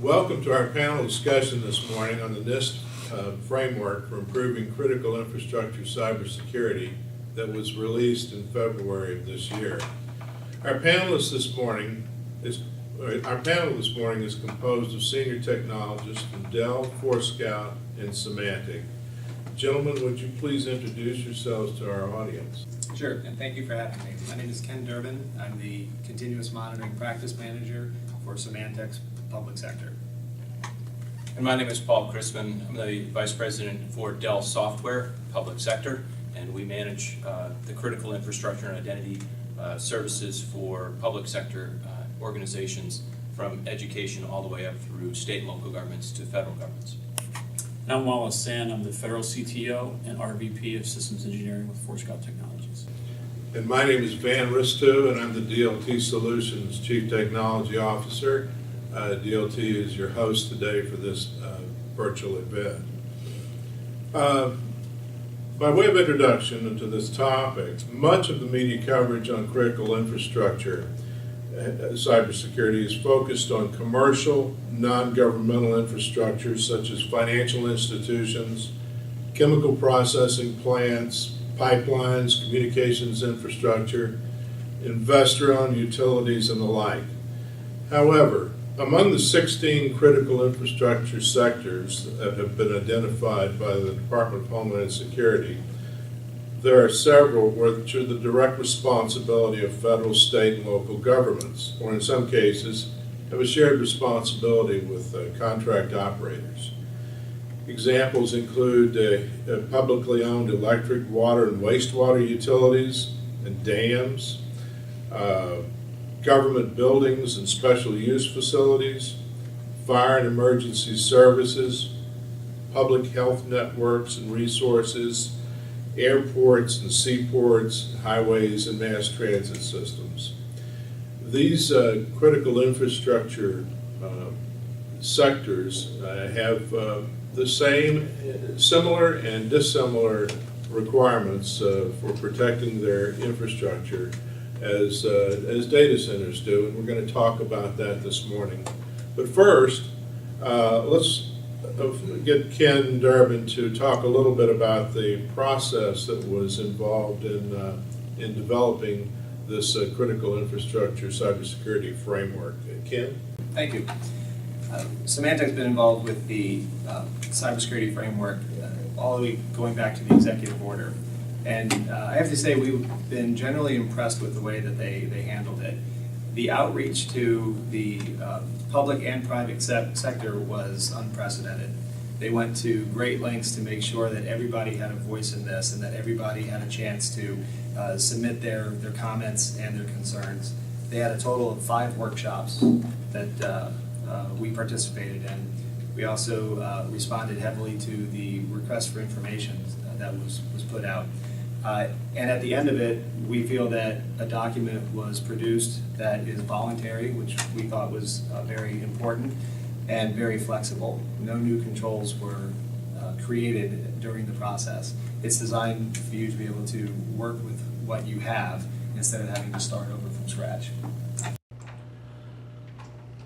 Welcome to our panel discussion this morning on the NIST Framework for Improving Critical Infrastructure Cybersecurity that was released in February of this year. Our panel this morning is composed of senior technologists from Dell, ForeScout, and Symantec. Gentlemen, would you please introduce yourselves to our audience? Sure, and thank you for having me. My name is Durbin. I'm the Continuous Monitoring Practice Manager for Symantec's Public Sector. And my name is Christman. I'm the Vice President for Dell Software, Public Sector, and we manage the critical infrastructure and identity services for public sector organizations from education all the way up through state and local governments to federal governments. And I'm Wallace, Sann. I'm the Federal CTO and RVP of Systems Engineering with ForeScout Technologies. And my name is Ristau, and I'm the DLT Solutions Chief Technology Officer. DLT is your host today for this virtual event. By way of introduction into this topic, much of the media coverage on critical infrastructure cybersecurity is focused on commercial, non-governmental infrastructure such as financial institutions, chemical processing plants, pipelines, communications infrastructure, investor-owned utilities, and the like. However, among the 16 critical infrastructure sectors that have been identified by the Department of Homeland Security, there are several which are the direct responsibility of federal, state, and local governments, or in some cases, have a shared responsibility with contract operators. Examples include publicly owned electric, water, and wastewater utilities and dams, government buildings and special use facilities, fire and emergency services, public health networks and resources, airports and seaports, highways and mass transit systems. These critical infrastructure sectors have the same, similar and dissimilar requirements for protecting their infrastructure as data centers do, and we're going to talk about that this morning. But first, let's get Ken Durbin to talk a little bit about the process that was involved in developing this critical infrastructure cybersecurity framework. Ken? Thank you. Symantec's been involved with the cybersecurity framework all the way going back to the executive order. And I have to say we've been generally impressed with the way that they handled it. The outreach to the public and private sector was unprecedented. They went to great lengths to make sure that everybody had a voice in this and that everybody had a chance to submit their comments and their concerns. They had a total of 5 workshops that we participated in. We also responded heavily to the request for information that was put out. And at the end of it, we feel that a document was produced that is voluntary, which we thought was very important, and very flexible. No new controls were created during the process. It's designed for you to be able to work with what you have instead of having to start over from scratch.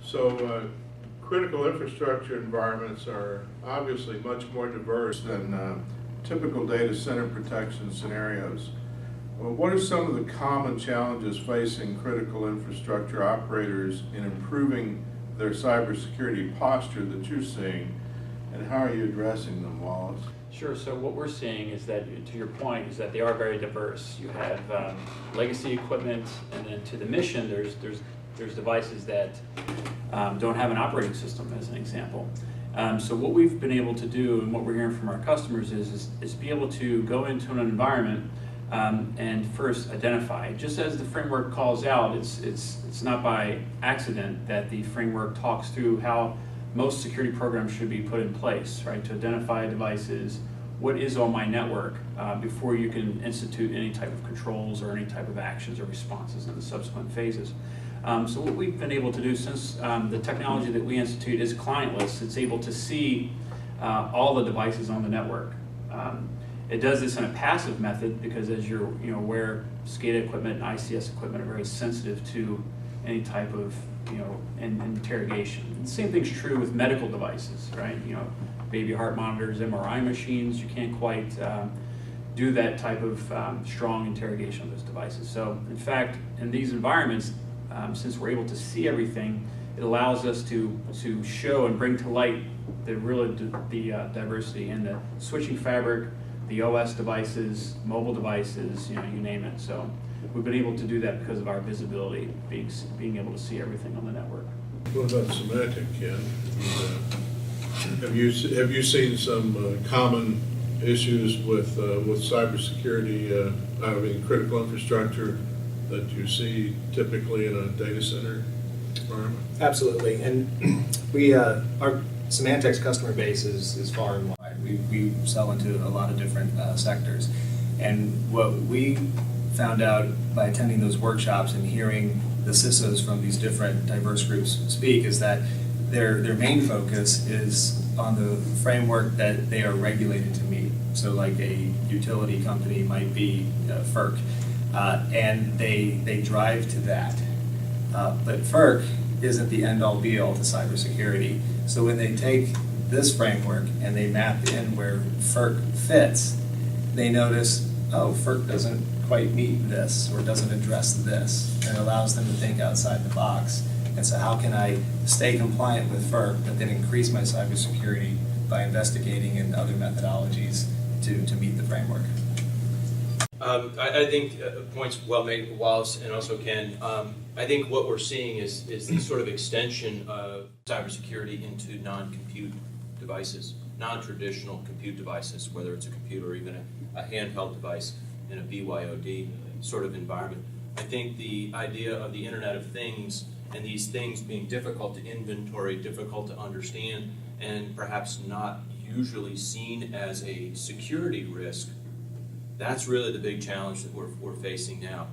So critical infrastructure environments are obviously much more diverse than typical data center protection scenarios. Well, what are some of the common challenges facing critical infrastructure operators in improving their cybersecurity posture that you're seeing, and how are you addressing them, Wallace? Sure. So what we're seeing is that, to your point, is that they are very diverse. You have legacy equipment, and then to the mission, there's devices that don't have an operating system, as an example. So what we've been able to do, and what we're hearing from our customers, is be able to go into an environment and first identify. Just as the framework calls out, it's not by accident that the framework talks through how most security programs should be put in place, right? To identify devices, what is on my network, before you can institute any type of controls or any type of actions or responses in the subsequent phases. So what we've been able to do since the technology that we institute is clientless, it's able to see all the devices on the network. It does this in a passive method because, as you're aware, SCADA equipment and ICS equipment are very sensitive to any type of, interrogation. And the same thing's true with medical devices, right? Baby heart monitors, MRI machines, you can't quite do that type of strong interrogation of those devices. So in fact, in these environments, since we're able to see everything, it allows us to show and bring to light the diversity in the switching fabric, the OS devices, mobile devices, you name it. So we've been able to do that because of our visibility, being able to see everything on the network. What about Symantec, Ken? Have you seen some common issues with cybersecurity, critical infrastructure that you see typically in a data center environment? Absolutely, and we our Symantec's customer base is far and wide. We sell into a lot of different sectors, and what we found out by attending those workshops and hearing the CISOs from these different diverse groups speak is that their main focus is on the framework that they are regulated to meet. So like a utility company might be FERC, and they drive to that. But FERC isn't the end-all be-all to cybersecurity. So when they take this framework and they map in where FERC fits, they notice, oh, FERC doesn't quite meet this or doesn't address this. And it allows them to think outside the box. And so how can I stay compliant with FERC but then increase my cybersecurity by investigating in other methodologies to meet the framework? I think points well made, Wallace, and also Ken. I think what we're seeing is the sort of extension of cybersecurity into non-compute devices, non-traditional compute devices, whether it's a computer or even a handheld device in a BYOD sort of environment. I think the idea of the Internet of Things and these things being difficult to inventory, difficult to understand, and perhaps not usually seen as a security risk, that's really the big challenge that we're facing now.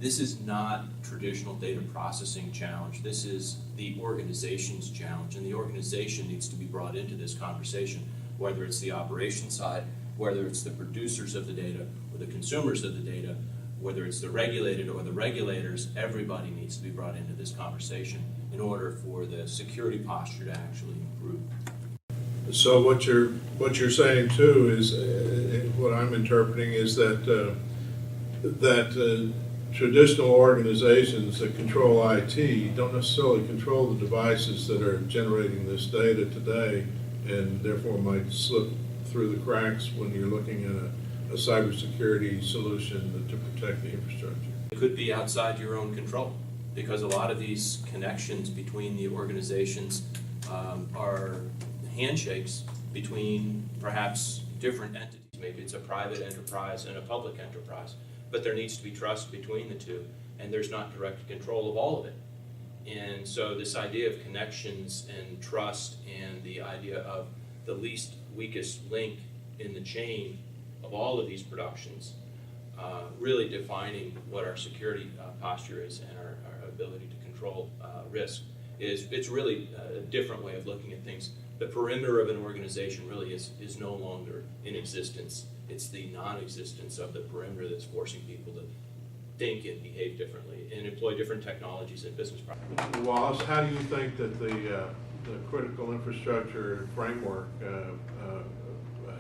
This is not traditional data processing challenge. This is the organization's challenge, and the organization needs to be brought into this conversation, whether it's the operations side, whether it's the producers of the data or the consumers of the data, whether it's the regulated or the regulators. Everybody needs to be brought into this conversation in order for the security posture to actually improve. So what you're saying too is, what I'm interpreting is that traditional organizations that control IT don't necessarily control the devices that are generating this data today, and therefore might slip through the cracks when you're looking at a cybersecurity solution to protect the infrastructure. It could be outside your own control, because a lot of these connections between the organizations are handshakes between perhaps different entities. Maybe it's a private enterprise and a public enterprise, but there needs to be trust between the two, and there's not direct control of all of it. And so this idea of connections and trust and the idea of the least weakest link in the chain of all of these productions, really defining what our security posture is and our ability to control risk it's really a different way of looking at things. The perimeter of an organization really is no longer in existence. It's the non-existence of the perimeter that's forcing people to think and behave differently and employ different technologies and business practices. Wallace, how do you think that the critical infrastructure framework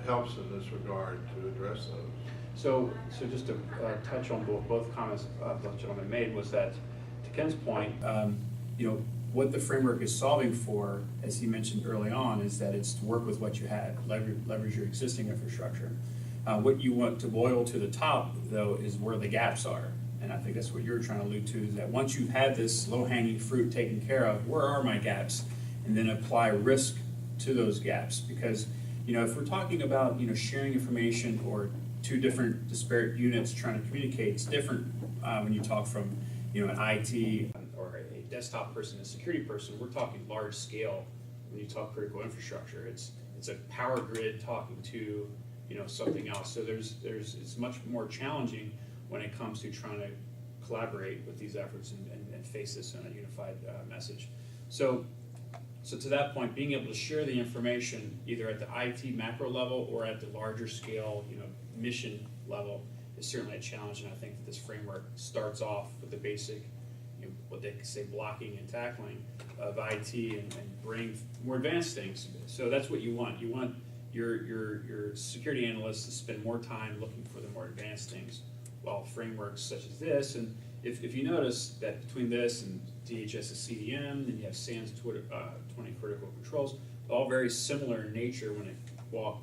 helps in this regard to address those? So just to touch on both comments both gentlemen made, was that, to Ken's point, what the framework is solving for, as he mentioned early on, is that it's to work with what you had, leverage your existing infrastructure. What you want to boil to the top, though, is where the gaps are. And I think that's what you're trying to allude to, is that once you've had this low-hanging fruit taken care of, where are my gaps? And then apply risk to those gaps. Because, if we're talking about, sharing information or two different disparate units trying to communicate, it's different when you talk from, an IT or a desktop person, a security person. We're talking large scale when you talk critical infrastructure. It's a power grid talking to, something else. So it's much more challenging when it comes to trying to collaborate with these efforts and face this in a unified message. So to that point, being able to share the information either at the IT macro level or at the larger scale, mission level is certainly a challenge. And I think that this framework starts off with the basic, what they say blocking and tackling of IT and bring more advanced things. So that's what you want. You want your security analysts to spend more time looking for the more advanced things, while frameworks such as this, and if you notice that between this and DHS's CDM, then you have Sann's 20 critical controls, all very similar in nature when it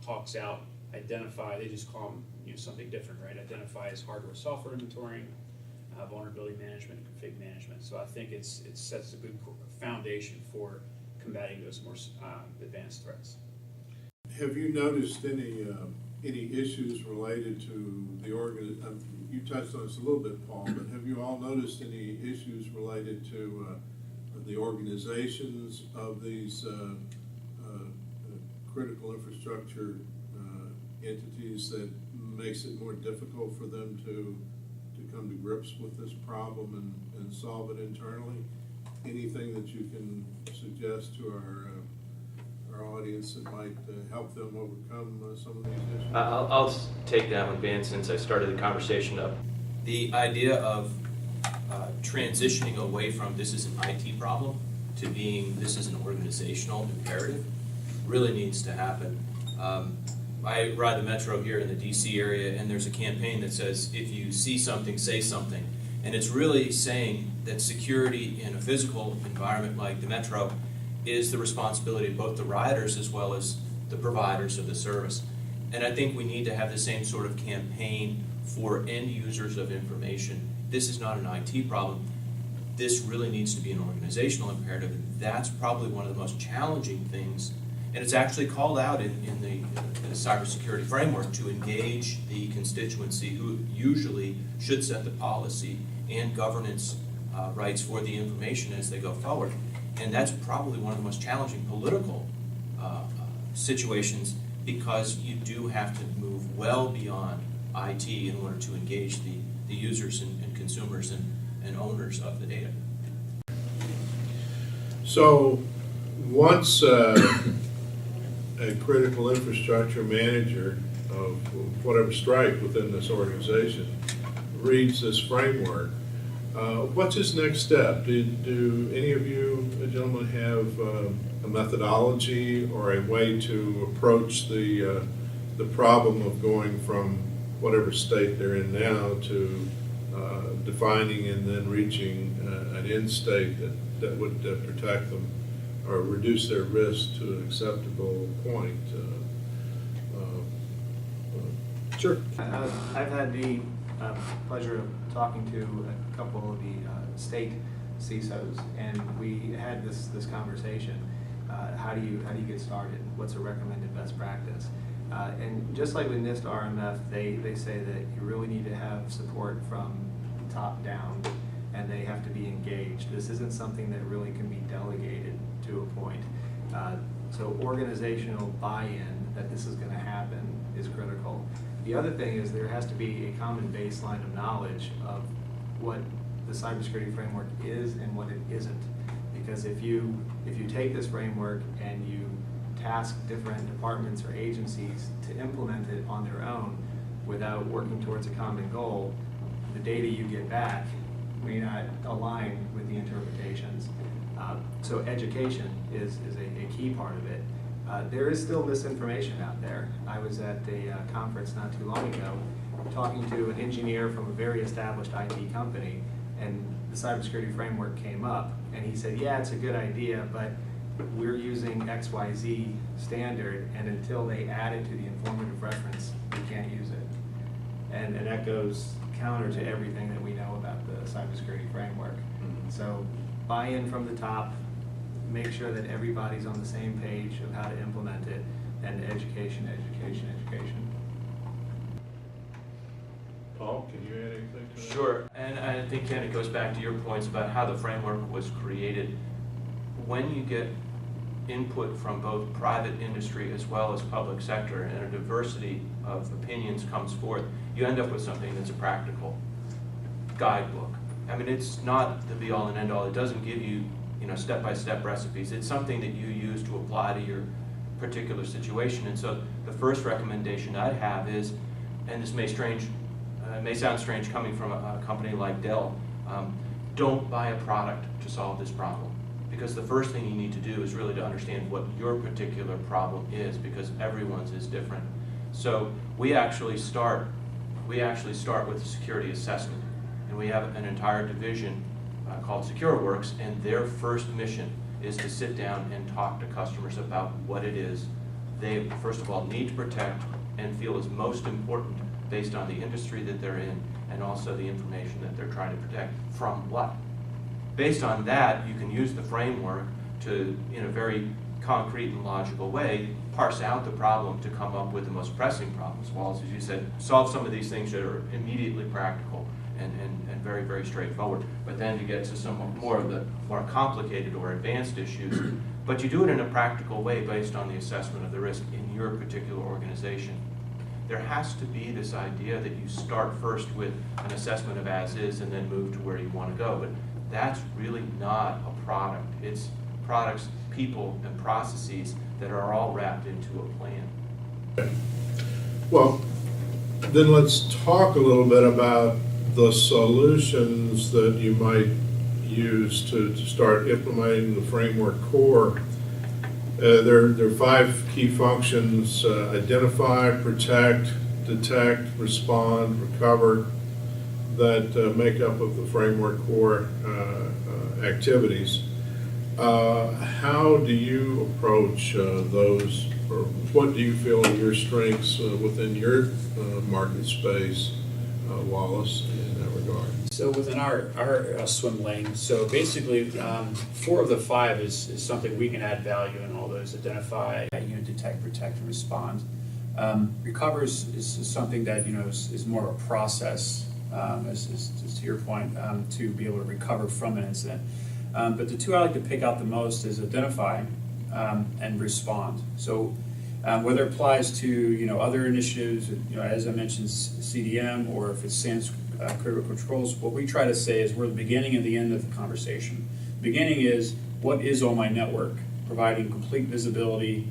talks out, identify, they just call them something different, right? Identify as hardware, software inventorying, vulnerability management, config management. So I think it sets a good foundation for combating those more advanced threats. Have you noticed any issues related to the you touched on this a little bit, Paul, but have you all noticed any issues related to the organizations of these critical infrastructure entities that makes it more difficult for them to come to grips with this problem and solve it internally? Anything that you can suggest to our audience that might help them overcome some of these issues? I'll take that one, Ben, since I started the conversation up. The idea of transitioning away from this is an IT problem to being this is an organizational imperative really needs to happen. I ride the metro here in the DC area, and there's a campaign that says, if you see something, say something. And it's really saying that security in a physical environment like the metro is the responsibility of both the riders as well as the providers of the service. And I think we need to have the same sort of campaign for end users of information. This is not an IT problem. This really needs to be an organizational imperative, and that's probably one of the most challenging things. And it's actually called out in the cybersecurity framework to engage the constituency who usually should set the policy and governance rights for the information as they go forward. And that's probably one of the most challenging political situations, because you do have to move well beyond IT in order to engage the users and consumers and owners of the data. So once a critical infrastructure manager of whatever stripe within this organization reads this framework, what's his next step? Do any of you gentlemen have a methodology or a way to approach the problem of going from whatever state they're in now to defining and then reaching an end state that would protect them or reduce their risk to an acceptable point? Sure. I've had the pleasure of talking to a couple of the state CISOs, and we had this conversation. How do you get started? What's a recommended best practice? And just like with NIST RMF, they say that you really need to have support from top down, and they have to be engaged. This isn't something that really can be delegated to a point. So organizational buy-in that this is going to happen is critical. The other thing is there has to be a common baseline of knowledge of what the cybersecurity framework is and what it isn't. Because if you take this framework and you task different departments or agencies to implement it on their own without working towards a common goal, the data you get back may not align with the interpretations. So education is a key part of it. There is still misinformation out there. I was at a conference not too long ago talking to an engineer from a very established IT company, and the cybersecurity framework came up, and he said, yeah, it's a good idea, but we're using XYZ standard, and until they add it to the informative reference, we can't use it. And that goes counter to everything that we know about the cybersecurity framework. Mm-hmm. So buy-in from the top, make sure that everybody's on the same page of how to implement it, and education, education, education. Paul, can you add anything to that? Sure, and I think, Ken, it goes back to your points about how the framework was created. When you get input from both private industry as well as public sector, and a diversity of opinions comes forth, you end up with something that's a practical guidebook. I mean, it's not the be-all and end-all. It doesn't give you, step-by-step recipes. It's something that you use to apply to your particular situation. And so the first recommendation I'd have is, and this may sound strange coming from a company like Dell, don't buy a product to solve this problem. Because the first thing you need to do is really to understand what your particular problem is, because everyone's is different. So we actually start with a security assessment, and we have an entire division called SecureWorks, and their first mission is to sit down and talk to customers about what it is they, first of all, need to protect and feel is most important based on the industry that they're in and also the information that they're trying to protect from what. Based on that, you can use the framework to, in a very concrete and logical way, parse out the problem to come up with the most pressing problems. Wallace, as you said, solve some of these things that are immediately practical and very, very straightforward. But then to get to some more of the more complicated or advanced issues, but you do it in a practical way based on the assessment of the risk in your particular organization. There has to be this idea that you start first with an assessment of as is and then move to where you want to go. But that's really not a product. It's products, people, and processes that are all wrapped into a plan. Well, then let's talk a little bit about the solutions that you might use to start implementing the framework core. There are 5 key functions: identify, protect, detect, respond, recover, that make up of the framework core activities. How do you approach those, or what do you feel are your strengths within your market space, Wallace, in that regard? So within our swim lane, so basically 4 of the 5 is something we can add value in. All those: identify, detect, protect, and respond. Recovers is something that is more of a process, as to your point, to be able to recover from an incident. But the 2 I like to pick out the most is identify and respond. So whether it applies to other initiatives, as I mentioned, CDM, or if it's Sann's critical controls, what we try to say is we're the beginning and the end of the conversation. Beginning is what is on my network, providing complete visibility,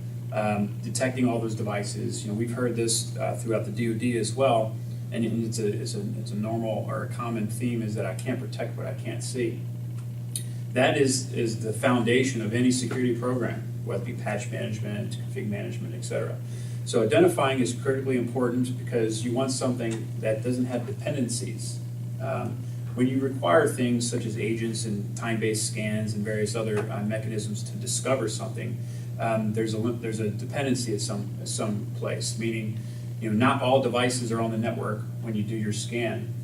detecting all those devices. We've heard this throughout the DoD as well, and it's a normal or a common theme is that I can't protect what I can't see. That is the foundation of any security program, whether it be patch management, config management, etc. So identifying is critically important because you want something that doesn't have dependencies. When you require things such as agents and time-based scans and various other mechanisms to discover something, there's a dependency at some place, meaning not all devices are on the network when you do your scan.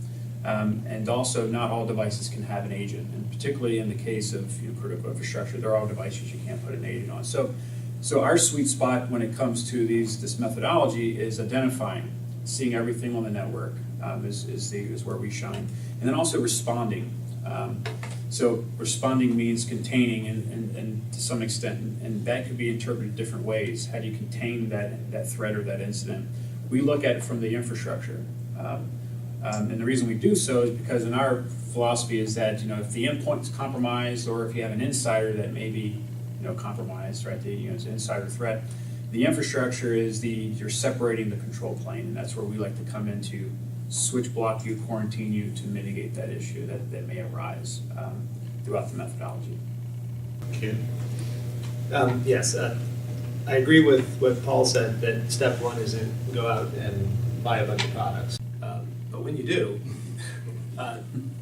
And also not all devices can have an agent, and particularly in the case of critical infrastructure, there are devices you can't put an agent on. So our sweet spot when it comes to this methodology is identifying, seeing everything on the network is where we shine, and then also responding. So responding means containing, and to some extent, and that could be interpreted different ways. How do you contain that threat or that incident? We look at it from the infrastructure. And the reason we do so is because in our philosophy is that if the endpoint is compromised, or if you have an insider that may be compromised, right? It's an insider threat. The infrastructure is you're separating the control plane, and that's where we like to come in to switch block you, quarantine you to mitigate that issue that may arise throughout the methodology. Ken? Yes, I agree with what Paul said, that step 1 isn't go out and buy a bunch of products. But when you do,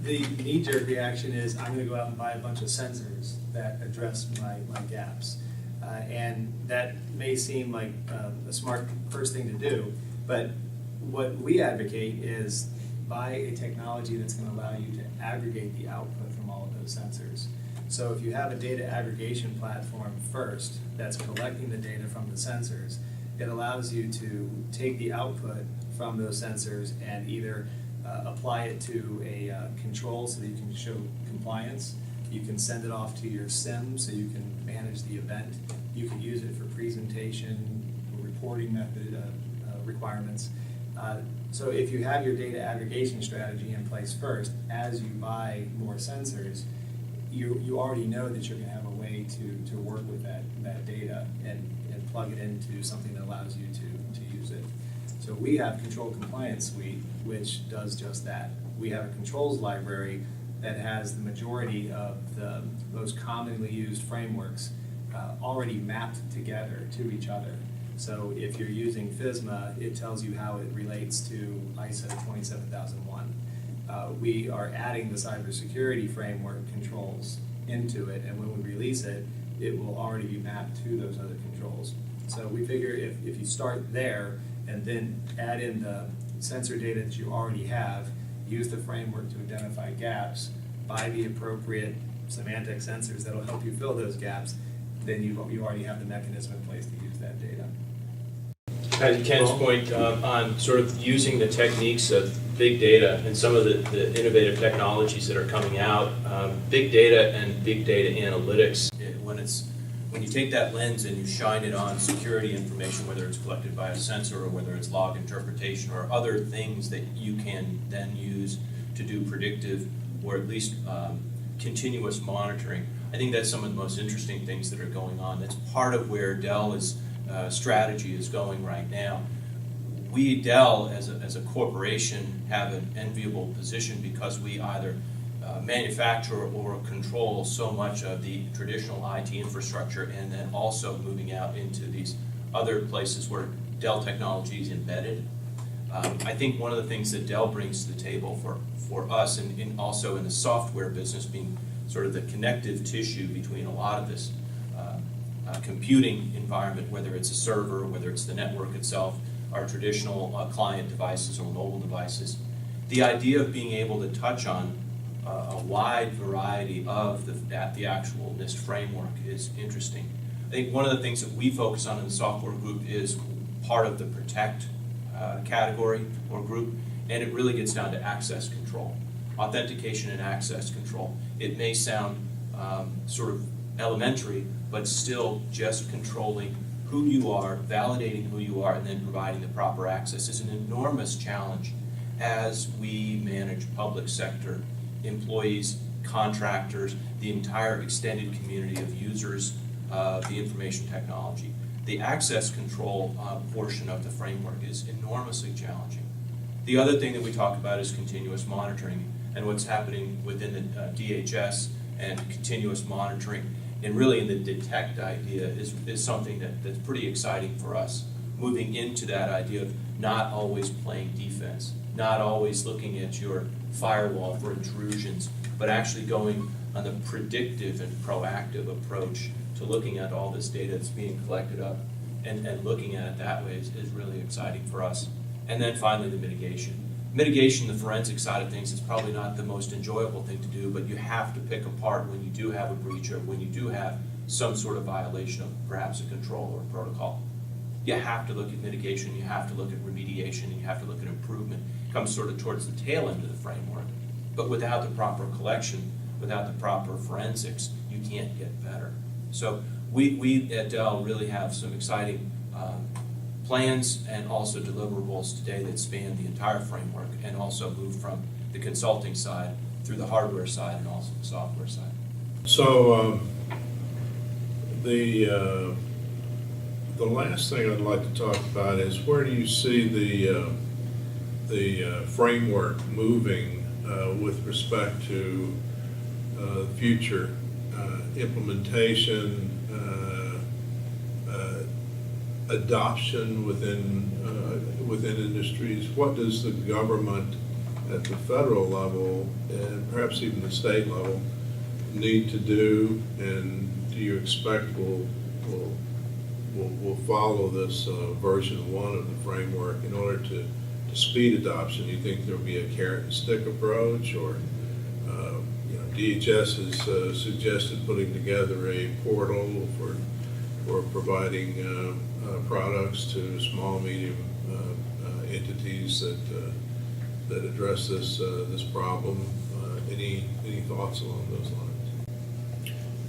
the knee-jerk reaction is I'm going to go out and buy a bunch of sensors that address my gaps. And that may seem like a smart first thing to do, but what we advocate is buy a technology that's going to allow you to aggregate the output from all of those sensors. So if you have a data aggregation platform first that's collecting the data from the sensors, it allows you to take the output from those sensors and either apply it to a control so that you can show compliance. You can send it off to your SIM so you can manage the event. You can use it for presentation, reporting method requirements. So if you have your data aggregation strategy in place first, as you buy more sensors, you already know that you're going to have a way to work with that data and plug it into something that allows you to use it. So we have Control Compliance Suite, which does just that. We have a controls library that has the majority of the most commonly used frameworks already mapped together to each other. So if you're using FISMA, it tells you how it relates to ISO 27001. We are adding the cybersecurity framework controls into it, and when we release it, it will already be mapped to those other controls. So we figure if you start there and then add in the sensor data that you already have, use the framework to identify gaps, buy the appropriate Symantec sensors that'll help you fill those gaps, then you already have the mechanism in place to use that data. To Ken's point on sort of using the techniques of big data and some of the innovative technologies that are coming out, big data and big data analytics, when you take that lens and you shine it on security information, whether it's collected by a sensor or whether it's log interpretation or other things that you can then use to do predictive or at least continuous monitoring, I think that's some of the most interesting things that are going on. That's part of where Dell's strategy is going right now. We, Dell, as a corporation, have an enviable position because we either manufacture or control so much of the traditional IT infrastructure and then also moving out into these other places where Dell technology is embedded. I think one of the things that Dell brings to the table for us and also in the software business being sort of the connective tissue between a lot of this computing environment, whether it's a server, whether it's the network itself, our traditional client devices or mobile devices. The idea of being able to touch on a wide variety of the actual NIST framework is interesting. I think one of the things that we focus on in the software group is part of the protect category or group, and it really gets down to access control, authentication and access control. It may sound sort of elementary, but still just controlling who you are, validating who you are, and then providing the proper access is an enormous challenge as we manage public sector employees, contractors, the entire extended community of users of the information technology. The access control portion of the framework is enormously challenging. The other thing that we talk about is continuous monitoring and what's happening within the DHS and continuous monitoring. And really in the detect idea is something that's pretty exciting for us, moving into that idea of not always playing defense, not always looking at your firewall for intrusions, but actually going on the predictive and proactive approach to looking at all this data that's being collected up and looking at it that way is really exciting for us. And then finally the mitigation. Mitigation, the forensic side of things, is probably not the most enjoyable thing to do, but you have to pick apart when you do have a breach or when you do have some sort of violation of perhaps a control or a protocol. You have to look at mitigation, you have to look at remediation, and you have to look at improvement. It comes sort of towards the tail end of the framework. But without the proper collection, without the proper forensics, you can't get better. So we at Dell really have some exciting plans and also deliverables today that span the entire framework and also move from the consulting side through the hardware side and also the software side. So the last thing I'd like to talk about is where do you see the framework moving with respect to future implementation, adoption within industries? What does the government at the federal level and perhaps even the state level need to do, and do you expect we'll follow this version 1 of the framework in order to speed adoption? Do you think there'll be a carrot and stick approach, or DHS has suggested putting together a portal for providing products to small, medium entities that address this problem. Any thoughts along those lines?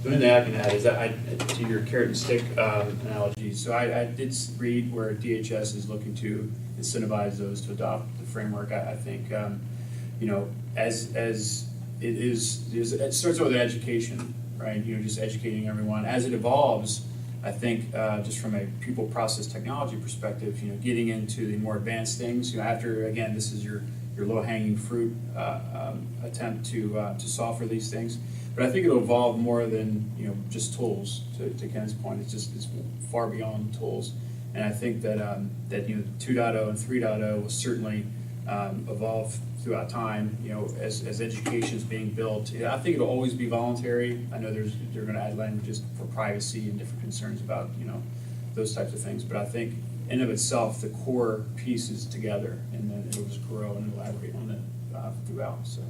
The only thing I can add is that to your carrot and stick analogy. So I did read where DHS is looking to incentivize those to adopt the framework. I think as it is, it starts with education, right? Just educating everyone as it evolves. I think just from a people process technology perspective, getting into the more advanced things, after, again, this is your your low-hanging fruit attempt to solve for these things. But I think it'll evolve more than just tools. To Ken's point, it's far beyond tools. And I think that 2.0 and 3.0 will certainly evolve throughout time. As education is being built, I think it'll always be voluntary. I know they're going to add languages for privacy and different concerns about those types of things. But I think in of itself, the core piece is together, and then it'll just grow and elaborate on it throughout. So,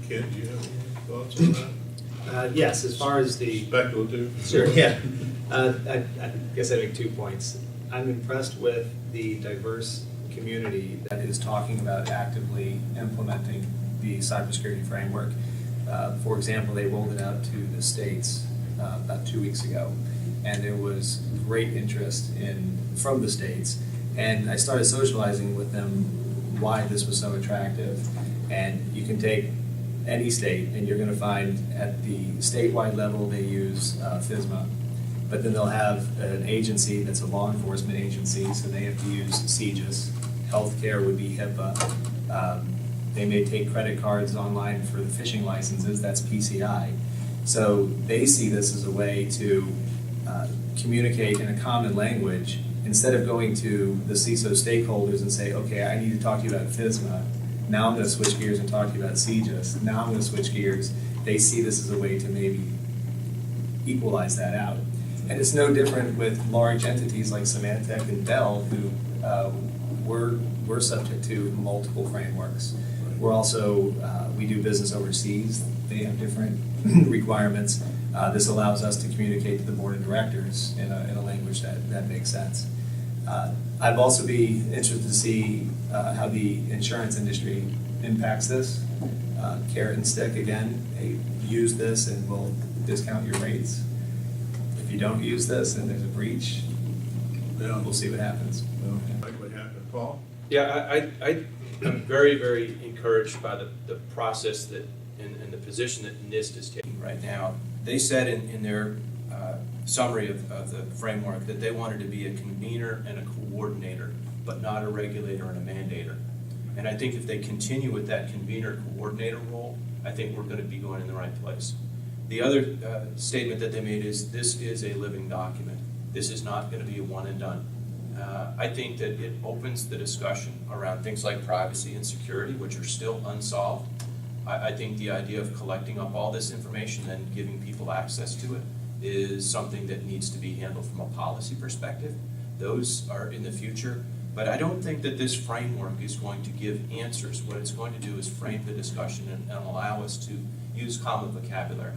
Ken, do you have any thoughts on that? Yes, as far as the Speculative? Sure, yeah. I guess I make 2 points. I'm impressed with the diverse community that is talking about actively implementing the cybersecurity framework. For example, they rolled it out to the states about 2 weeks ago, and there was great interest from the states. And I started socializing with them why this was so attractive. And you can take any state, and you're going to find at the statewide level they use FISMA. But then they'll have an agency that's a law enforcement agency, so they have to use CJIS. Healthcare would be HIPAA. They may take credit cards online for the phishing licenses, that's PCI. So they see this as a way to communicate in a common language instead of going to the CISO stakeholders and say, okay, I need to talk to you about FISMA. Now I'm going to switch gears and talk to you about CJIS. Now I'm going to switch gears. They see this as a way to maybe equalize that out. And it's no different with large entities like Symantec and Dell, who we're subject to multiple frameworks. We're also, we do business overseas. They have different requirements. This allows us to communicate to the board of directors in a language that makes sense. I'd also be interested to see how the insurance industry impacts this. Carrot and stick again, hey, use this and we'll discount your rates. If you don't use this and there's a breach, we'll see what happens. Like what happened, Paul? Yeah, I'm very, very encouraged by the process that and the position that NIST is taking right now. They said in their summary of the framework that they wanted to be a convener and a coordinator, but not a regulator and a mandator. And I think if they continue with that convener coordinator role, I think we're going to be going in the right place. The other statement that they made is this is a living document. This is not going to be a one and done. I think that it opens the discussion around things like privacy and security, which are still unsolved. I think the idea of collecting up all this information and giving people access to it is something that needs to be handled from a policy perspective. Those are in the future, but I don't think that this framework is going to give answers. What it's going to do is frame the discussion and allow us to use common vocabulary.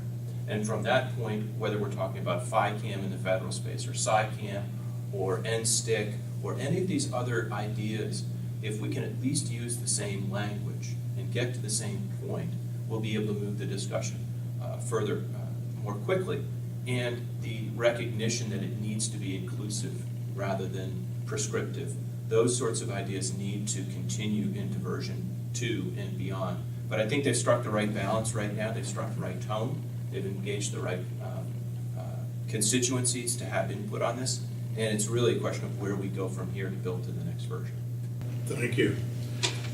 And from that point, whether we're talking about FICAM in the federal space or CICAM or NSTIC or any of these other ideas, if we can at least use the same language and get to the same point, we'll be able to move the discussion further more quickly. And the recognition that it needs to be inclusive rather than prescriptive. Those sorts of ideas need to continue into version 2 and beyond. But I think they've struck the right balance right now. They've struck the right tone. They've engaged the right constituencies to have input on this. And it's really a question of where we go from here to build to the next version. Thank you.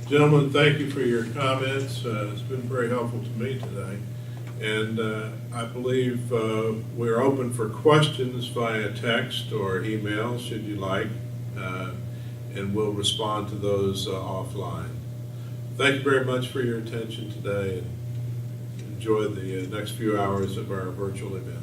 Gentlemen, thank you for your comments. It's been very helpful to me today. And I believe we're open for questions via text or email, should you like, and we'll respond to those offline. Thank you very much for your attention today, and enjoy the next few hours of our virtual event.